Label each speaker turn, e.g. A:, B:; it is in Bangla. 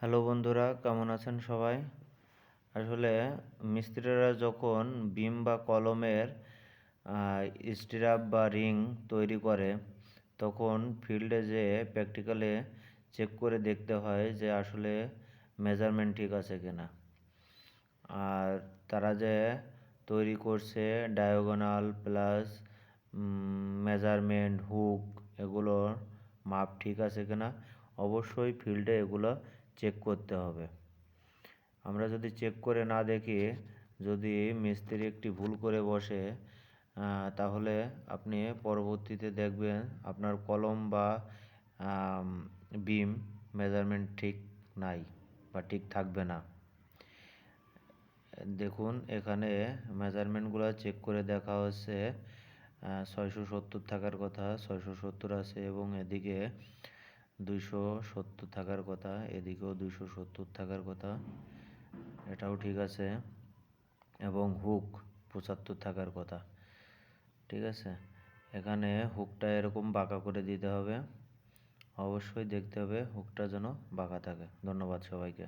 A: হ্যালো বন্ধুরা, কেমন আছেন সবাই? আসলে মিস্ত্রিরা যখন বিম বা কলমের স্টিরাপ বা রিং তৈরি করে, তখন ফিল্ডে যেয়ে প্র্যাকটিক্যালে চেক করে দেখতে হয় যে আসলে মেজারমেন্ট ঠিক আছে কিনা। আর তারা যে তৈরি করছে ডায়াগোনাল প্লাস মেজারমেন্ট হুক, এগুলোর মাপ ঠিক আছে কিনা অবশ্যই ফিল্ডে এগুলো চেক করতে হবে। আমরা যদি চেক করে না দেখি, যদি মিস্ত্রি একটি ভুল করে বসে, তাহলে আপনি পরবর্তীতে দেখবেন আপনার কলম বা বিম মেজারমেন্ট ঠিক নাই বা ঠিক থাকবে না। দেখুন, এখানে মেজারমেন্টগুলো চেক করে দেখা হচ্ছে 670 থাকার কথা, 670 আছে, এবং এদিকে 270 থাকার কথা, এদিকেও 270 থাকার কথা, এটাও ঠিক আছে, এবং হুক 75 থাকার কথা। ঠিক আছে, এখানে হুকটা এরকম বাঁকা করে দিতে হবে, অবশ্যই দেখতে হবে হুকটা যেন বাঁকা থাকে। ধন্যবাদ সবাইকে।